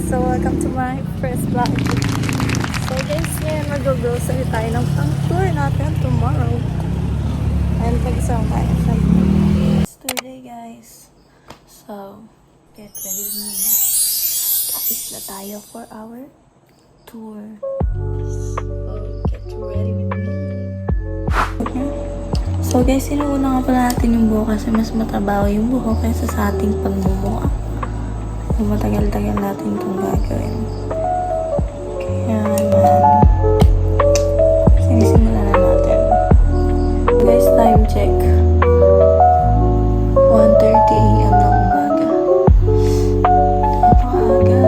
So welcome to my first vlog. So guys, ngayon mag-grocery tayo ng pang-tour natin tomorrow. And pag-isang tayo sa today guys. So, get ready with me. Tapos na tayo for our tour. So, get ready with me. So guys, inuuna nga pala natin yung buhok kasi mas matrabaho yung buhok kaysa sa ating pagmumuha. So, matagal-tagal natin itong gagawin. Kaya naman, sinisimulan na natin. Guys, time check. 1:30 AM ng umaga. Napakaaga.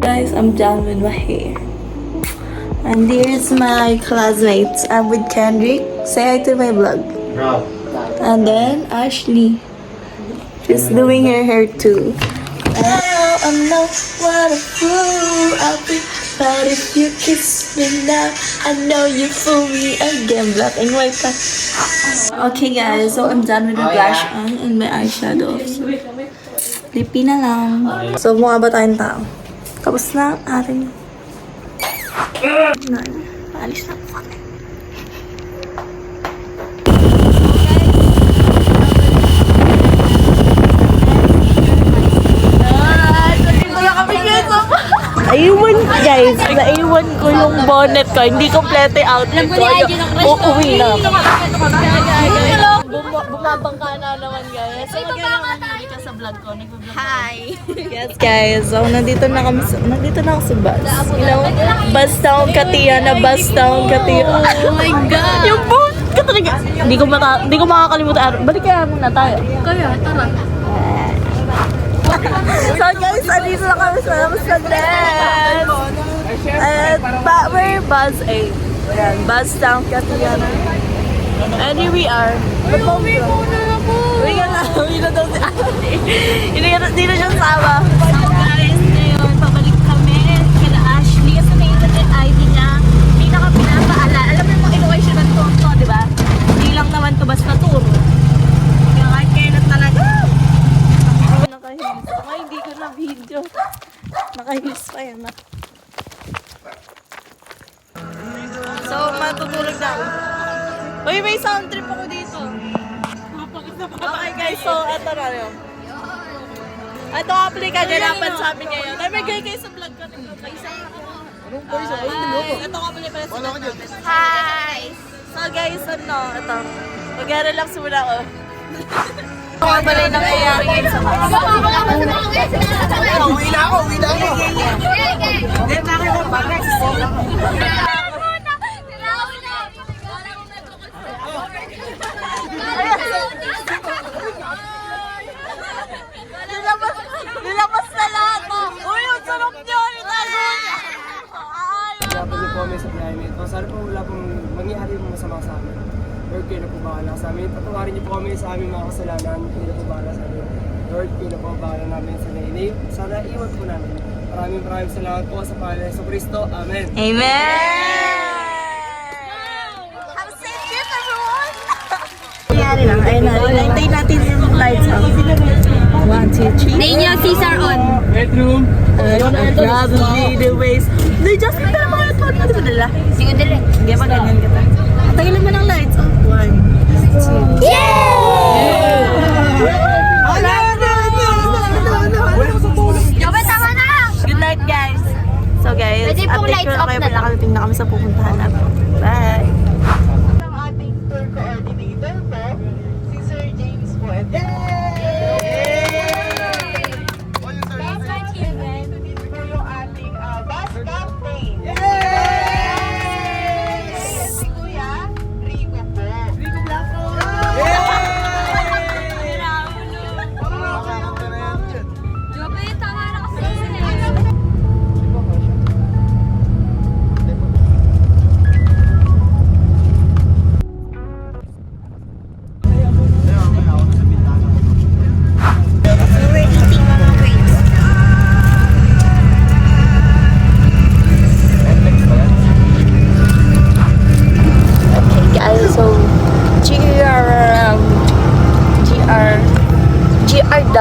Guys, I'm done with my hair. And here's my classmates. I'm with Kendrick. Say hi to my vlog. Bro. And then Ashley. She's doing her hair too. I'm not what a fool I'll be. But if you kiss me now, I know you fool me again. Black and white. Okay guys, so I'm done with the blush on and my eyeshadow. So, lippy na lang. So mukha ba tayong tao? Tapos na ang ating... Alis na po kami. Naiwan guys, naiwan ko yung bonnet ko. Hindi kompleto yung outfit ko. Uuwi na ako. Bumabangka na naman guys. So magiging hindi ka sa vlog ko. Hi! Yes guys, so nandito na ako sa bus. You know, bus town Katiana, bus town Katiana. Oh my God! Yung boat ka talaga. Hindi ko makakalimutan. Balik kaya muna tayo. Kaya, tara. So guys, andito na kami sa Sagres. At we're bus 8. Ayan, bus town Katiana. And here we are. Uwi muna ako. Uwi na daw si Ashley. Hindi na siya sama. So guys, ngayon, pabalik kami kila Ashley. Kasi may internet ID niya. Hindi na kami pinapaalala. Alam mo yung mga inuwi siya ng tour to, di ba? Hindi lang naman to basta tour. Kaya kahit kailan talaga. Nakahilis. Ay, hindi ko na video. Nakahilis pa yan. So, matutulog na ako. Uy, may sound trip ako dito. Okay guys, so eto na yun. Ito apply kaganapan sa amin ngayon. Ay, may gay kayo sa vlog ko. Anong boys ako? Ito apply pala sa vlog natin. Hi! So guys, ito. Mag-relax muna ako. Mga balay nangyayari ngayon sa mga. Uwi na ako! Hindi na ako mag-relax. Nilabas na lahat mo! Uy, ang sarap niyo! Itago niya! Wala po niyo po kami sa climate. Sana po wala pong mangyari mo masama sa amin. Lord, kayo na po bahala sa amin. Patawarin niyo po kami sa aming mga kasalanan. Kayo na po bahala sa amin. Lord, kayo na po bahala namin sa nainip. Sana iwan po namin. Maraming salamat po sa pangalan ng Kristo. Amen! Amen! Have a safe trip, everyone! Nangyari lang. Ayun na. Hintayin natin yung lights out. 1, 2, 3. Ninyo, Caesar on. Bedroom! Probably the ways. They just put them on phone. Ano ba nila? Sige, dali. Hindi pa ganyan kita. Tagilan mo ng lights. 1, 2. Yay! Jobe, tama na! Good night, guys. So, guys, Pwede pong lights off na lang. Nakarating na kami sa pupuntahan namin. Bye! Ang ating tour coordinator po, si Sir James po. And dito po yung ating bus captain. Si Kuya Rico po. Rico Blanco. Jobe, tama na kasi.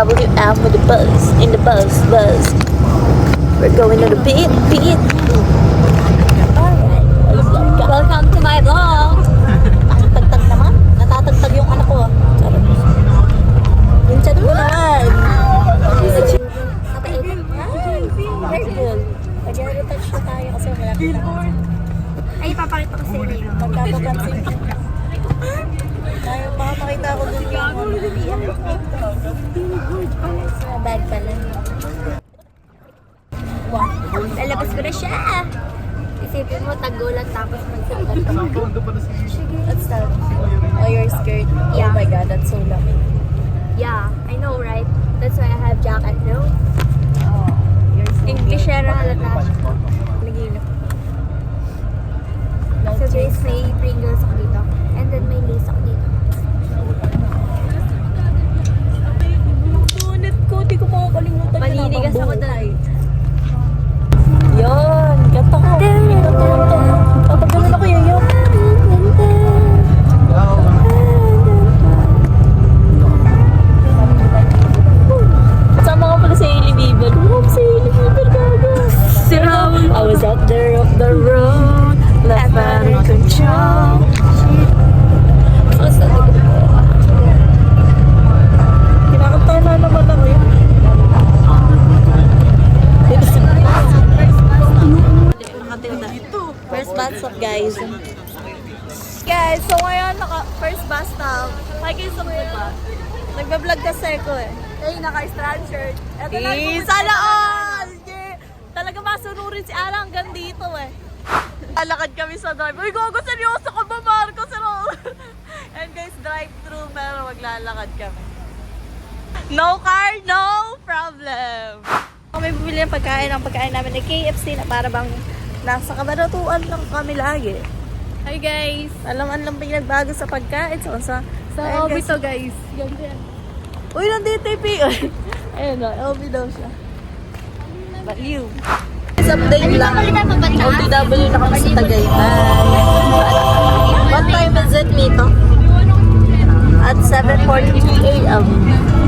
WM with the buzz, in the buzz. We're going to the beat. Alright, Welcome to my vlog. natatagtag naman. Natatagtag yung anak ko. Charot. Yung chat ko naman. Mag-retouch na tayo kasi wala kita. Ay, papakita ko sa inyo. Magkapapansin ko. Tayo, baka makita ko dun yung Bad pala. Wow. Lalabas ko na siya. Isipin mo, tagulan tapos magsagat ka. What's that? Oh, your skirt. Yeah. Oh my god, that's so long. Yeah, I know, right? That's why I have jacket, no? Oh, you're so English good. era halata. Nagilap. So guys, may Pringles ako dito. And then may lace ako dito. Sulit ko, di ko makakalimutan. Maninigas ako doon. Yun, gata ko. Kapag ganun ako yun. Sama ko pala sa Hailey Bieber. Sa Hailey Bieber, gaga. Si Raul. I was out there off the road, left out of control. Basta ko. Kinakanta na naman ako yun. First bus stop, guys. Guys, so ngayon, first bus stop. Makikisa mo ba? Nagbablog kasi ako eh. Ay, naka-strand shirt. Ito na Sana all! Yeah. Talaga masunurin si Ara hanggang dito eh. Alakad kami sa drive. Uy, gogo, seryoso ka ba, Marco? And guys, drive-thru, pero maglalakad kami. No car, no problem. Kami bumili ng pagkain. Ang pagkain namin ay KFC na para bang nasa kabaratuan lang kami lagi. Hi guys! Alam lang pinagbago sa pagkain. Sa ayun, Obi guys. to guys. Ganda yan. Uy, nandito yung PO. Ayun o, LB daw siya. Baliw. Is update lang. OTW na kami sa Tagaytay. What time is it, Mito? At 7:43 a.m.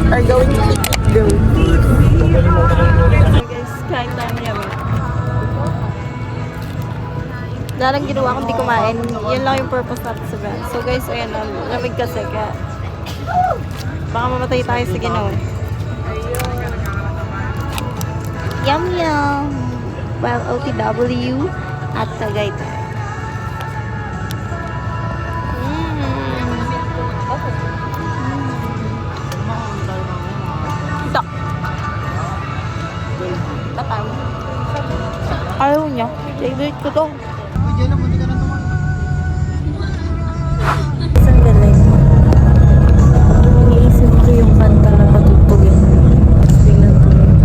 Are going to Picnic Grove. Guys, kain tayo namin. Darang ginawa kong di kumain. Yun lang yung purpose natin sa brand. So guys, ayan, lamig kasi kaya baka mamatay tayo sa ginawa. Yum yum! Well, OTW at Tagaytay. Ito. Tatang. Ayaw niya. Favorite ko to. Isang galing. Iniisip ko yung kanta na patutugin. Biglang tuloy.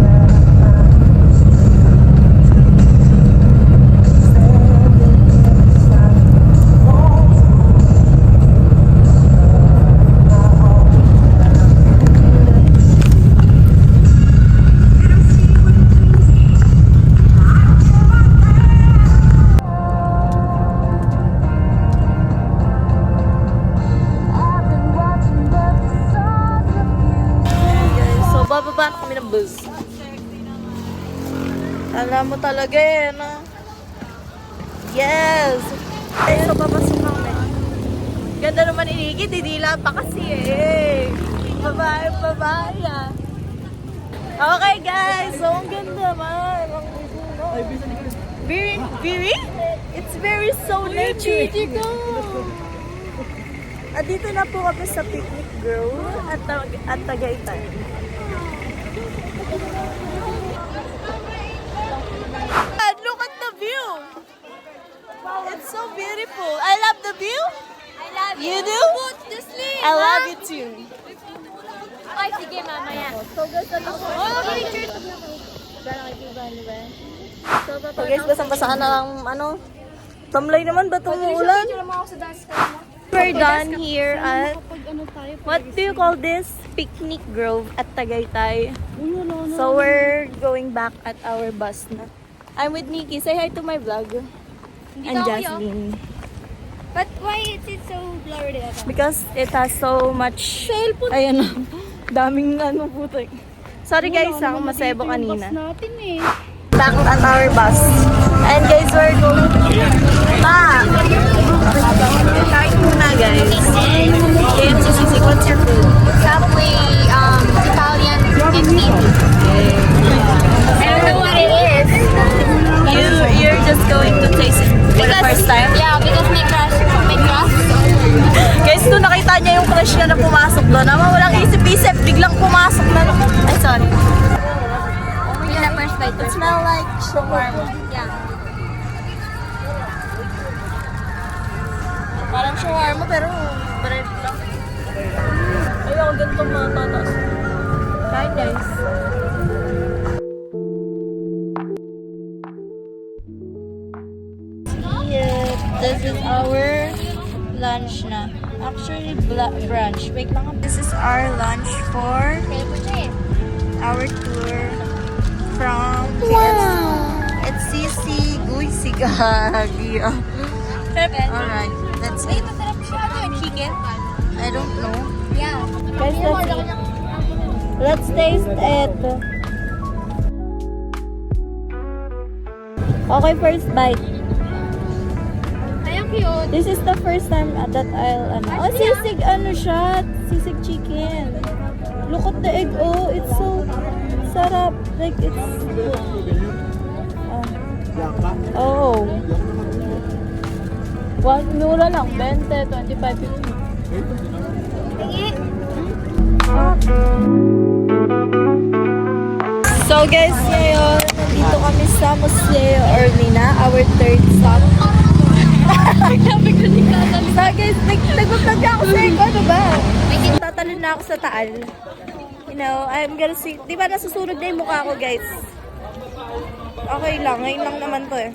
Guys, so bababa na kami ng bus. Alam mo talaga eh, no? Yes! Ay, so papasok na kami. Ganda naman inigid, didila pa kasi eh. Babae ah. Okay guys, so ang ganda man. Very? It's very so nature. At dito na po kami sa Picnic Grove at Tagaytay. And look at the view! It's so beautiful. I love the view. I love You do? Put to sleep, I love it too. Ay, sige mamaya. So guys, picture. So guys, basang-basa ka na lang, tamlay naman ba itong ulan? We're done here at, what do you call this? Picnic Grove at Tagaytay. So we're going back at our bus na. I'm with Nikki. Say hi to my vlog. And Jasmine. But why is it so blurry? Because it has so much, ayun na. Daming ano puto. Sorry guys, ako masebo kanina. natin eh. Back at our bus. And guys, we're going back. Kain muna guys. Kain si Sisig, what's your food? Subway, Italian canteen. I don't know what it is. You're just going to taste it for the first time? Yeah, because my crush. Guys, nung nakita niya yung crush niya na pumasok doon, ama walang isip-isip, biglang pumasok na. Ay, sorry. Yun na first bite. It smell like shawarma. Yeah. Parang shawarma pero bread lang. Ayaw, ganito mga tatas. Kain guys. Yeah, this is our lunch na. Actually, brunch. Wait lang. This is our lunch for our tour from KFC. It's Sisig. Uy, sigagi. Alright, let's eat. Chicken? I don't know. Yeah. Guys, let's eat. Let's taste it. Okay, first bite. Ay, ang cute. This is the first time that I'll oh, sisig ano siya? Sisig chicken. Look at the egg. Oh, it's so sarap. Like it's oh. Mura lang. 20, 25, 50. So guys, ngayon, nandito kami sa Museo Orlina, our third stop. So guys, nag-vlog ako sa iko, ano ba? Tatalon na ako sa Taal. You know, I'm gonna see, di ba nasusunog na yung mukha ko guys? Okay lang, ngayon lang naman to eh.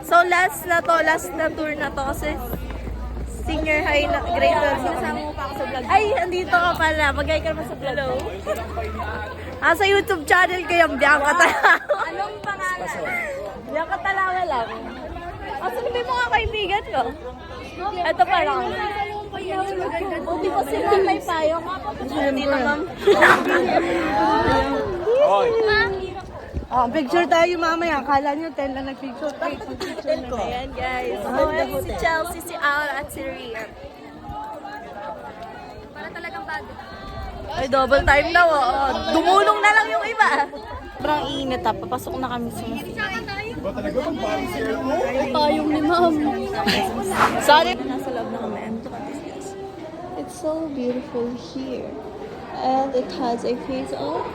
So last na tour na to kasi senior high na grade 12 ako. Kasama mo pa ako sa vlog. Ay, andito ka pala. Mag-hi ka naman sa vlog. Hello. Sa YouTube channel ko yung Bianca Talaga. Anong pangalan? Bianca Talaga lang. Asan ba yung mga kaibigan ko? Ito pa lang. Buti ko sila may payong. Dito ma'am. Picture tayo mamaya. Kala nyo 10 lang nag-picture. Ayan guys. Si Chelsea, si Aura at si Rian. Para talagang bago. Ay, double time daw. Oh. Dumulong na lang yung iba. Sobrang init ha. Papasok na kami sa Payong ni ma'am. Sorry. Nasa loob na kami. And look at this guys. It's so beautiful here. And it has a face of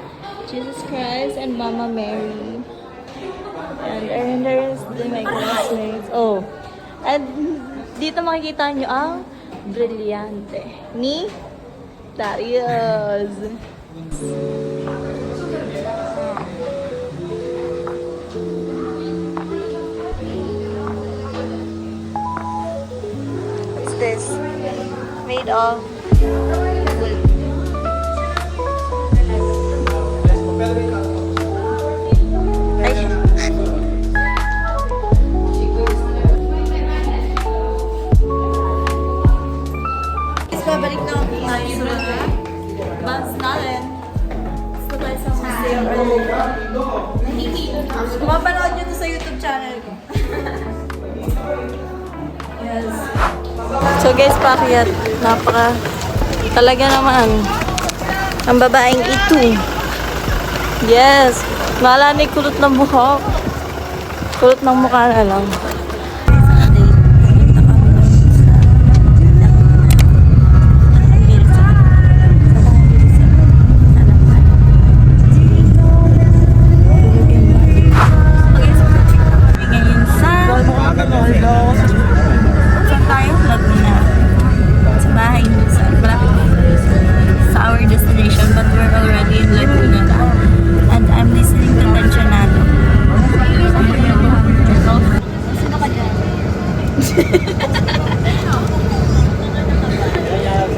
Jesus Christ and Mama Mary. And there is my classmates. Oh. And dito makikita nyo ang Brillante ni Darius. What's this? Made of wood. Ay. Babalik na tayo sa bus natin. Gusto tayo sa Museo Orlina. Mapanood nyo to sa YouTube channel ko. Yes. So guys, pakyat. Talaga naman. Ang babaeng ito. Yes. Mala na kulot ng buhok. Kulot ng mukha na lang.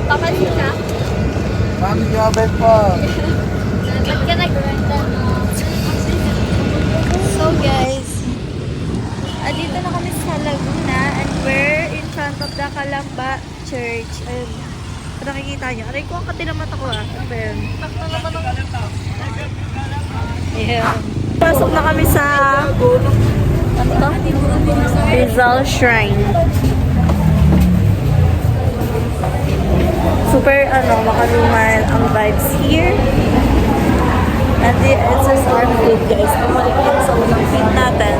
Papansin ka? Mami, grabe pa. Ba't ka nag-renta mo? So guys, dito na kami sa Laguna and we're in front of the Calamba Church. Ayun. Kung nakikita niyo. Aray ko, ang katinamat ako ah. Ano ba yun? Yeah. Pasok na kami sa ano to? Rizal Shrine. Super makaluman ang vibes here. And it's just our food guys. Bumalik yun sa unang feed natin.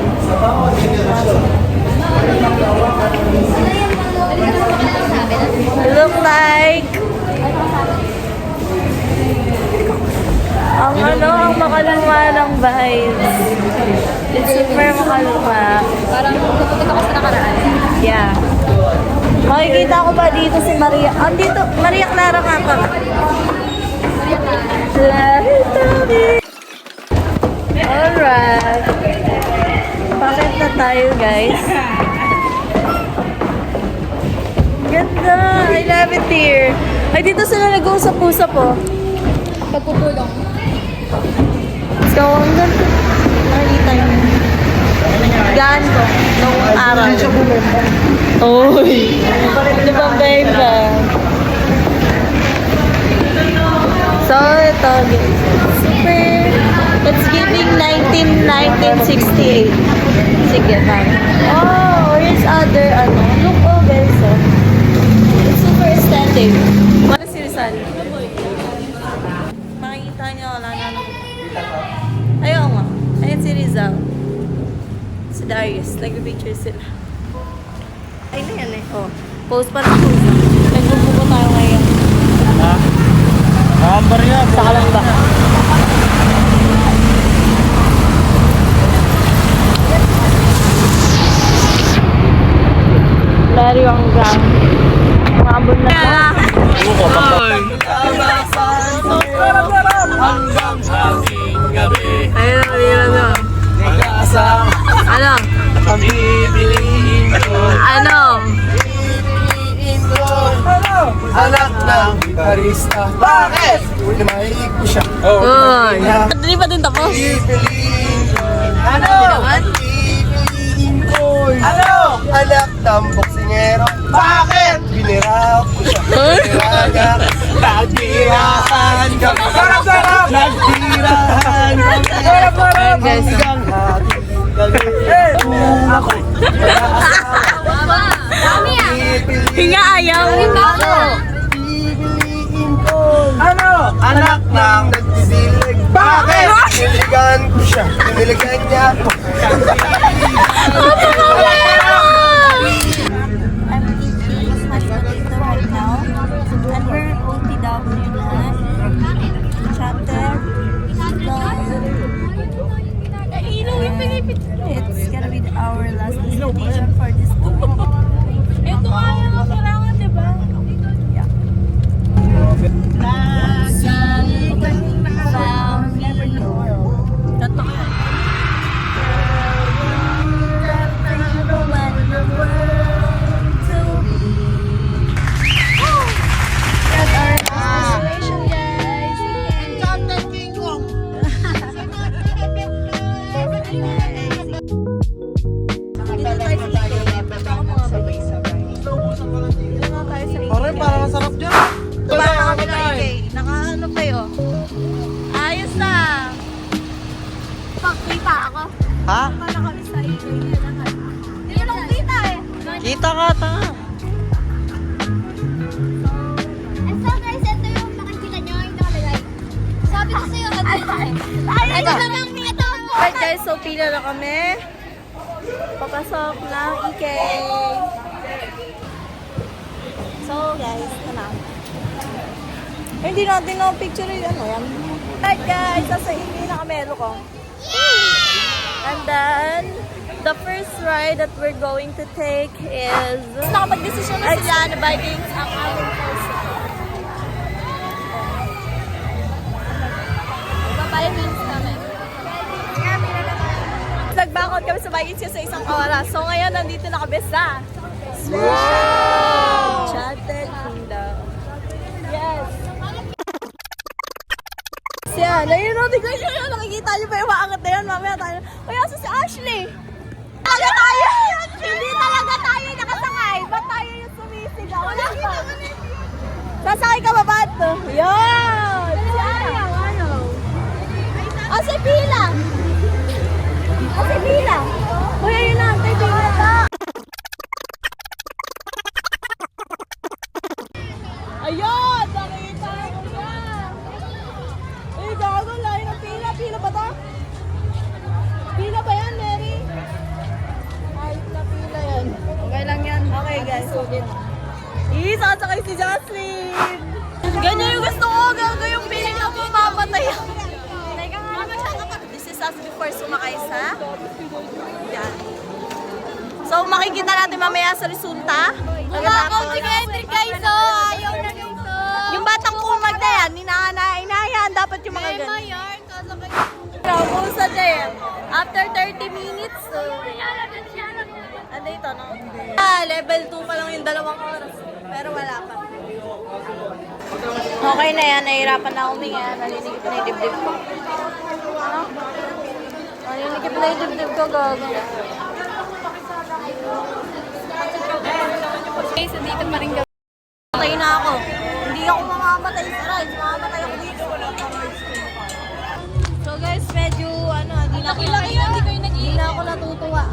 It look like ang makaluma ng vibes. It's super makaluma. Parang pupunta ko sa nakaraan. Yeah. Makikita ko ba dito si Maria? Dito, Maria Clara nga pa. Alright. Bakit na tayo, guys? Ganda! I love it here. Ay, dito sila nag-uusap-usap, oh. Pagpupulong. So, ang ganda. Nakikita niyo. Gaan ko. Nung araw. Oy! Ano ba, babe? So, ito. Super. It's giving 1968. Sige, ma'am. Oh, where's other, look, oh, guys, oh. It's super aesthetic. Ano si Rizal? Makikita niyo, wala na. Ayaw nga. Ayan si Rizal. Si Darius. Nag-picture sila. Ay na yan eh. Oh. Post pa rin post. Nagbubuko tayo ngayon. Ha? Ambar niya. Saka lang ba? Lari ang ground. Mabon na ba? Hanggang ating gabi. Ayun na, ayun na. Nag-aasang Ano? ang bibiliin ko. Ano? Bibiliin ko. Anak ng gitarista. Bakit? Uy, mahilig ko siya. Uy! Hindi pa din tapos? Bibiliin ko. Ano? Bibiliin ko. Ano? Anak ng boksingero. Bakit? Binira ko siya. Binira niya. Nagtirahan kami. Sarap! Nagtirahan kami. Sarap! Guys, Hanggang ating gabi. Ako. Dami ah. hinga ayaw. Bibiliin ko. Ano? Anak ng nagbibilig. Bakit? Niligan ko siya. Niligan niya ako. I'm eating mashed potato right now. And we're OTW na. Chatted. It's gonna be our last destination for this tour. Ito kaya mo kailangan, diba? Yeah. Parang masarap dyan. Baka kami na IK. Nakaano kayo? Ayos na! Pagkita ako. Ha? Baka kami sa IK. Hindi mo lang kita eh. Kita ka, tanga. And so guys, ito yung makikita nyo yung nakalagay. Sabi ko sa'yo, ito lang ito. Alright guys, so pila na kami. Papasok ng IK. So guys, ito na. Eh, hindi natin na picture yun. Ano yan? Alright guys, nasa hindi na kami. Look oh. And then, the first ride that we're going to take is... Nakapag-desisyon na sila na Vikings ang aming post. Papayamins kami. Nagbakot kami sa Vikings sa isang oras. So ngayon, nandito na kami sa... Chatted Kingdom. Yes. Yan, ayun o, tignan nyo yun. Nakikita nyo pa yung maangat na yun. Mamaya tayo. Uy, asa si Ashley? Talaga tayo! Hindi talaga tayo nakasangay. Ba't tayo yung sumisigaw? Wala pa. Sasakay ka ba ba ito? Yan! Ayaw. O, si Pila! O, si Pila! Kuya, yun na. Tay, Pila. Ayun! Nakita ko na! Eh, gago. Layo ng pila. Pila ba to? Pila ba yan, Mary? Ay, na pila yan. Okay lang yan. Okay, guys. Sasakay si Jocelyn! Ganyan yung gusto ko. Gago yung feeling na mamamatay. This is us before sumakay sa... Yan. So, makikita natin mamaya sa resulta. Kumakaw si Kendrick guys, oh. Ayaw na guys, oh. Yung batang kumag na yan, inayan. Dapat yung mga ganun. Yarn, kasabay. Travel sa jail. After 30 minutes, ano ito, no? Level 2 pa lang yung 2 oras. Pero wala pa. Okay na yan, nahihirapan na huminga. Nalinikip na yung dibdib ko. Ano? Nalinikip na yung dibdib ko, gago. Okay, so dito pa rin gawin. Matay na ako. Hindi ako mamamatay sa rides. Mamamatay ako dito. So guys, medyo hindi na ako hindi na ako natutuwa.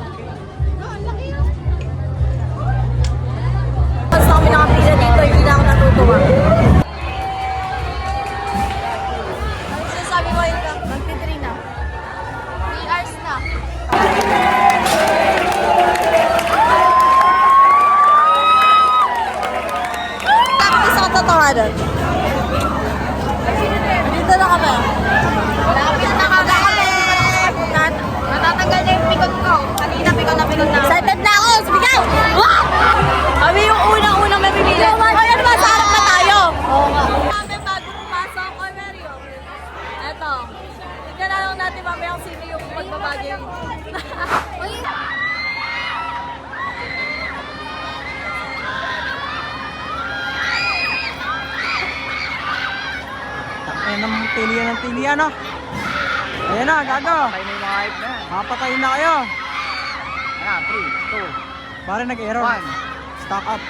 Basta kami nakapila dito, hindi na ako natutuwa. Ano sinasabi mo yun ka? Magti-3 na. 3 hours na. Tapos ako tatawanan. Dito na kami. Lapit na kami. Matatanggal na yung pikot ko. Kanina pikot na ako. Excited na ako! Sumigaw! Wow! Kami yung unang-unang may pipili. Ay, ano ba? Sa harap na tayo! Oo nga. Kami bago pumasok ko, Mario. Eto. Tignan na lang natin mamaya kung sino yung magbabago yung... Uy, Ayan ang tilian no? Ayan na, gago. Patay na yung mga hype na. Mapatay na kayo. Ayan, 3, 2. Pare nag-error. 1. Stock up.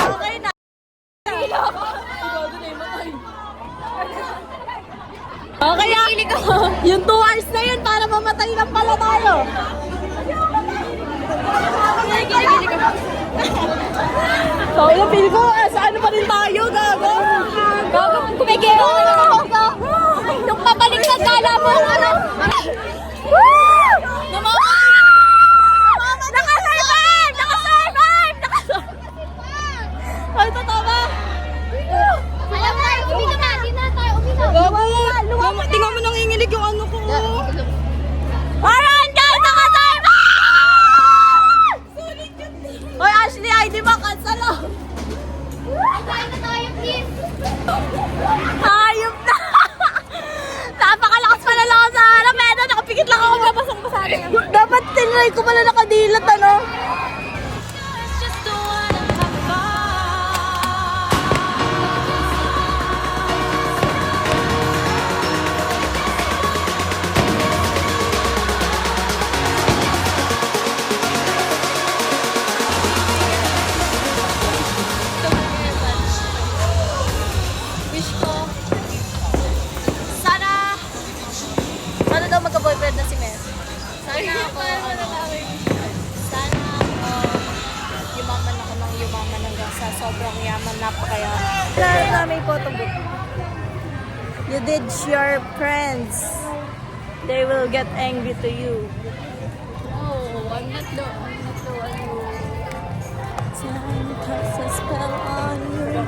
Okay na. Okay, yung 2 hours na yun para mamatay lang pala tayo. So, yung feel ko, sa ano pa rin tayo, gago? Gago, kumigil ako. nung pabalik sa gala mo, ano? Naka-survive! Naka-survive! Ay, totoo ba? Alam na, uminom na, di na tayo uminom. Tingnan mo nang ingilig yung ano ko. Parang guys, naka-survive! Hoy, Ashley, ID ba? Cancel o. Ay, tayo na tayo, please. Hayop na! Napakalakas pala lang ako sa harap. Edo, nakapikit lang ako. Papasok pa sa akin. Dapat tinry ko pala nakadilat, ano? Wish ko, sana daw magka-boyfriend na si Mel. Sana ako, yumaman ako ng yumaman hanggang sa sobrang yaman, napakayaman. Kailangan namin photo book. You did your friends. They will get angry to you. Oh, I'm not the one. Time casts a spell on you.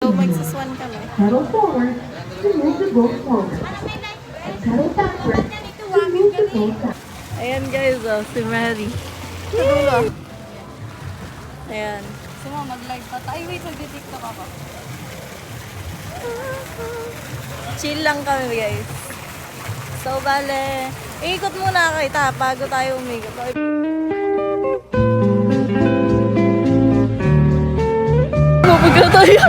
So, magsaswan kami. Pedal forward to move the boat forward. And pedal backward to move the boat back. Ayan guys, oh, si Mary. Sa dulo. Ayan. Gusto mo mag-live pa tayo? Ay, wait, nag-tiktok ako. Chill lang kami, guys. So, bale, ikot muna kita bago tayo umikot. Mapagka tayo.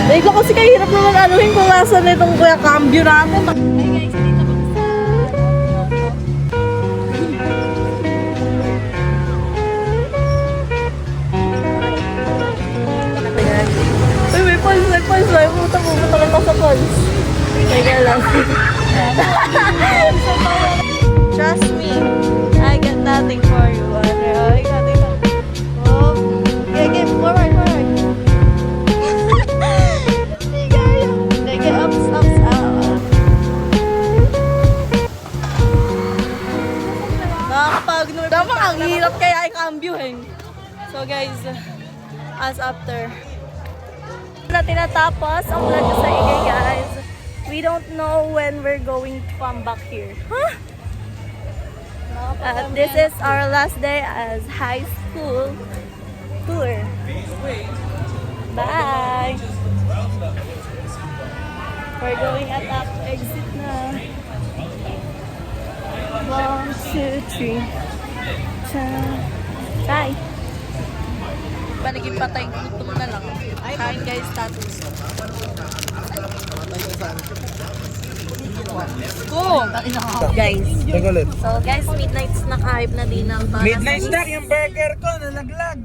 Dahil ko kasi kahirap naman anuhin kung nasa na itong kuya cambio natin. Uy, may pulse. May pumunta kita sa pulse. Teka lang. Trust me, I got nothing for you. I got it. Oh, okay, forward. Hindi kaya. Sige, ups. Nakakapagod. Tama, ang hirap kaya i-cambyuhin. So guys, as after na tinatapos ang vlog ko sa inyo, guys. We don't know when we're going to come back here. Huh? This is our last day as high school tour. Bye! We're going at up exit na. 1, 2, 3. Bye! Paniging patay, gutom na lang. Kain guys, status. Go! Guys. So guys, midnights na kahit na din ang para Midnight snack yung burger ko, nalaglag.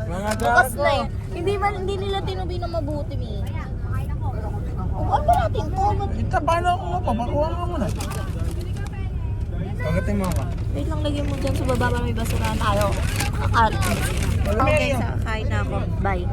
Mga Bukas gago. na eh. Hindi nila tinubi na mabuti, Mi. Ano ba natin to? Ito, paano ako nga pa? Makuha ka muna. Pagatin mo ako. wait lang, lagyan mo dyan sa baba, may basurahan tayo. Okay, so kain na ako. Bye.